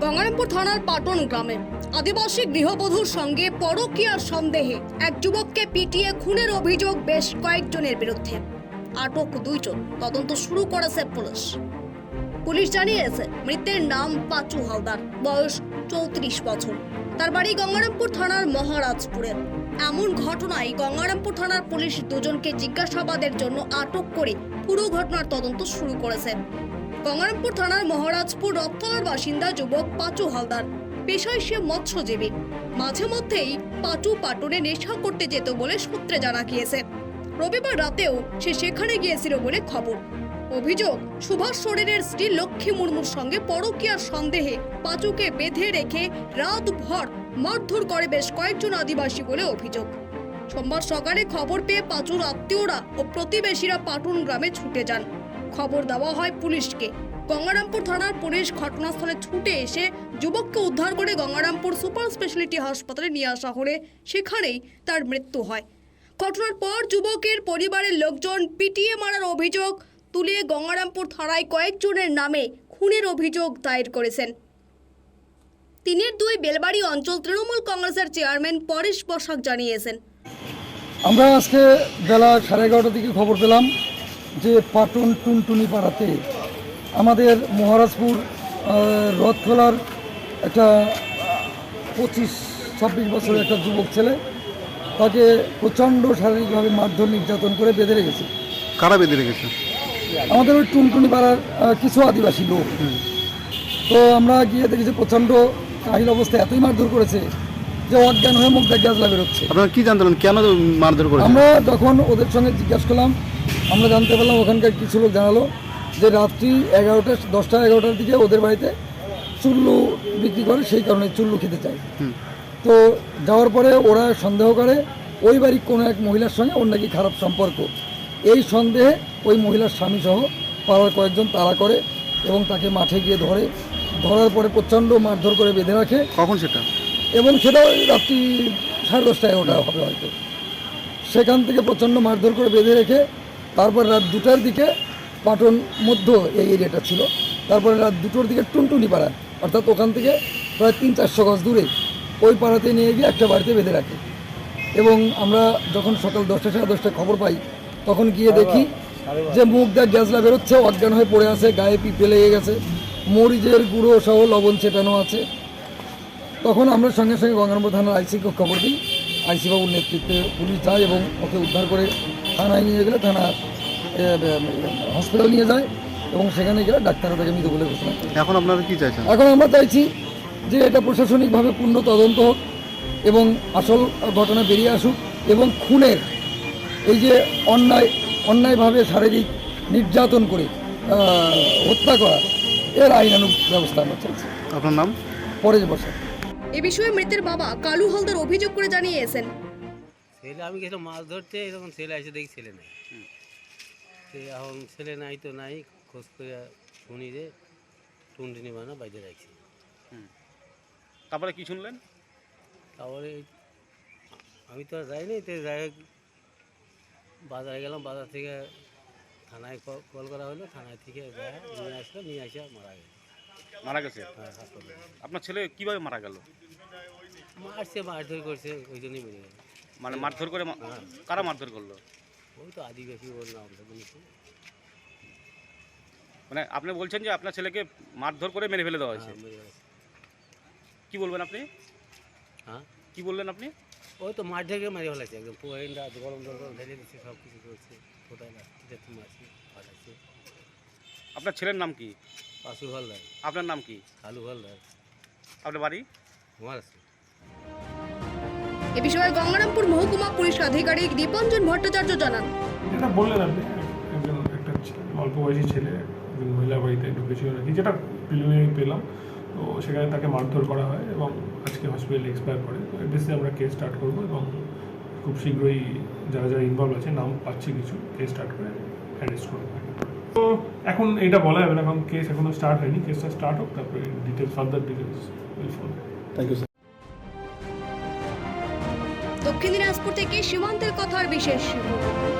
গঙ্গারামপুর থানার পাটন গ্রামে আদিবাসী গৃহবধূর সঙ্গে পরকীয়ার সন্দেহে এক যুবককে পিটিয়ে খুনের অভিযোগ বেশ কয়েকজনের বিরুদ্ধে। আটক 2 জন। তদন্ত শুরু করেছে পুলিশ জানিয়েছে মৃতের নাম পাচু হালদার, বয়স 34 বছর। তার বাড়ি গঙ্গারামপুর থানার মহারাজপুরের। এমন ঘটনায় গঙ্গারামপুর থানার পুলিশ 2 জনকে জিজ্ঞাসাবাদের জন্য আটক করে পুরো ঘটনার তদন্ত শুরু করেছে। গঙ্গারামপুর থানার মহারাজপুর রথতলার বাসিন্দা যুবক পাচু হালদার। পেশায় সে মৎস্যজীবী। মাঝে মধ্যেই পাচু পাটনে নেশা করতে যেত বলে সূত্রে জানা গিয়েছে। রবিবার রাতেও সে সেখানে গিয়েছিল বলে খবর। অভিযোগ, সুভাষ সোরেনের স্ত্রী লক্ষ্মী মুর্মুর সঙ্গে পরকীয়ার সন্দেহে পাচুকে বেঁধে রেখে রাতভর মারধর করে বেশ কয়েকজন আদিবাসী বলে অভিযোগ। সোমবার সকালে খবর পেয়ে পাচুর আত্মীয়রা ও প্রতিবেশীরা পাটন গ্রামে ছুটে যান। খবর দেওয়া হয় পুলিশকে। গঙ্গারামপুর থানার পুলিশ ঘটনাস্থলে ছুটে এসে যুবককে উদ্ধার করে গঙ্গারামপুর সুপার স্পেশালিটি হাসপাতালে নিয়ে আসা হলে সেখানেই তার মৃত্যু হয়। ঘটনার পর যুবকের পরিবারের লোকজন পিটিয়ে মারার অভিযোগ তুলে গঙ্গারামপুর থানায় কয়েকজনের নামে খুনের অভিযোগ দায়ের করেছেন। 3-2 বেলবাড়ি অঞ্চল তৃণমূল কংগ্রেসের চেয়ারম্যান পরেশ বসাক জানিয়েছেন, আমরা আজকে বেলা 11:30 দিকে খবর পেলাম যে পাটন টুনটুনি পাড়াতে আমাদের মহারাজপুর রথতলার একটা 25-26 বছরের একটা যুবক ছেলে, তাকে প্রচণ্ড শারীরিকভাবে মারধর নির্যাতন করে বেঁধে রেখেছে। কারা বেঁধে রেখেছে? আমাদের ওই টুনটুনি পাড়ার কিছু আদিবাসী লোক। তো আমরা গিয়ে দেখেছি প্রচণ্ড কাহিল অবস্থায় এতই মারধর করেছে যে অজ্ঞান হয়ে মুখ দিয়ে গ্যাস বেরোচ্ছে। আপনারা কি জানতেন কেন মারধর করেছে? আমরা যখন ওদের সঙ্গে জিজ্ঞাসা করলাম, আমরা জানতে পারলাম ওখানকার কিছু লোক জানালো যে রাত্রি 10টা-11টার দিকে ওদের বাড়িতে চুল্লু বিক্রি করে, সেই কারণে চুল্লু খেতে চায়। তো যাওয়ার পরে ওরা সন্দেহ করে ওই বাড়ির কোনো এক মহিলার সঙ্গে ওর নাকি খারাপ সম্পর্ক। এই সন্দেহে ওই মহিলার স্বামী সহ পাড়ার কয়েকজন তাড়া করে এবং তাকে মাঠে গিয়ে ধরার পরে প্রচণ্ড মারধর করে বেঁধে রাখে। কখন সেটা? এবং সেটা রাত্রি 10:30-11টা হবে হয়তো। সেখান থেকে প্রচণ্ড মারধর করে বেঁধে রেখে তারপর রাত 2টার দিকে পাটন মধ্য এই এরিয়াটা ছিল, তারপরে রাত 2টোর দিকে টুনটুনি পাড়া, অর্থাৎ ওখান থেকে প্রায় 300-400 গজ দূরে ওই পাড়াতে নিয়ে গিয়ে একটা বাড়িতে বেঁধে রাখে। এবং আমরা যখন সকাল 10টা-10:30 খবর পাই তখন গিয়ে দেখি যে মুখ দিয়ে গ্যাসলা বেরোচ্ছে, অজ্ঞান হয়ে পড়ে আছে, গায়ে পিঁপড়ে লেগে গেছে, মরিচের গুঁড়ো সহ লবণ ছেটানো আছে। তখন আমরা সঙ্গে সঙ্গে গঙ্গারামপুর থানার আইসিকে খবর দিই। আইসি বাবুর নেতৃত্বে পুলিশ যায় এবং ওকে উদ্ধার করে থানায় নিয়ে গেলে থানা হসপিটাল নিয়ে যায় এবং সেখানে গেলে ডাক্তাররা তাকে মৃত বলে ঘোষণা করে। এখন আপনারা কি চাইছেন? এখন আমরা চাইছি যে এটা প্রশাসনিকভাবে পূর্ণ তদন্ত হোক এবং আসল ঘটনা বেরিয়ে আসুক এবং খুনের এই যে অন্যায়ভাবে শারীরিক নির্যাতন করে হত্যা করা, এর আইনানুগ ব্যবস্থা আমরা চাইছি। আপনার নাম? পরেশ বসাক। এ বিষয়ে মৃতের বাবা কালু হালদার অভিযোগ করে জানিয়েছেন, ছেলে আমি গেছিলাম মাছ ধরতে, এরকম ছেলে এসে দেখি ছেলে নাই। এখন ছেলে নাই তো নাই, খোঁজ করে শুনি যে টুনটুনি বানা বাইরে রাখছি। তারপরে কি শুনলেন? তারপরে আমি তো আর যাইনি, তো যাই হোক বাজারে গেলাম, বাজার থেকে থানায় কল করা হলো, থানায় থেকে নিয়ে আসলো, নিয়ে আসে মারা গেছে। হ্যাঁ, হাসপাতালে। আপনার ছেলে কিভাবে মারা গেল? মারধর করছে, ওই জন্যই মেরে গেল। মানে মারধর করে? কারা মারধর করলো? ওই তো আদিবাসী বললাম। মানে আপনি বলছেন যে আপনার ছেলেকে মারধর করে মেরে ফেলে দেওয়া হয়েছে? কি বলবেন আপনি? হ্যাঁ, কি বললেন আপনি? ওই তো মাঠ থেকে মেরে ফেলেছে একদম, পোয়েনটা গরম জল ঢেলে দিচ্ছে, সব কিছু করছে, কোথায় লাগছে মারছে ফাটাচ্ছে। আপনার ছেলের নাম কি? পাশু হালদার। আপনার নাম কি? কালু হালদার। আপনার বাড়ি? মহারাষ্ট্র। এ বিষয়ে গঙ্গারামপুর মহকুমা পুলিশ আধিকারিক দীপঞ্জন ভট্টাচার্য জানান, যেটা বললেন আপনি, একজন একটা অল্প বয়সী ছেলে একজন মহিলা বাড়িতে ঢুকেছিল নাকি, যেটা প্রিলিমিনারি পেলাম। তো সেখানে তাকে মারধর করা হয় এবং আজকে হসপিটালে এক্সপায়ার করে। তো এর বেসে আমরা কেস স্টার্ট করবো এবং খুব শীঘ্রই যারা যারা ইনভলভ আছে নাম পাচ্ছি কিছু, কেস স্টার্ট করে অ্যারেস্ট করবো। তো এখন এটা বলা যাবে না, কারণ কেস এখনও স্টার্ট হয়নি। কেসটা স্টার্ট হোক, তারপরে further details will follow. Thank you sir. Dakshin Dinajpur থেকে সীমান্তের কথার বিশেষ রিপোর্ট।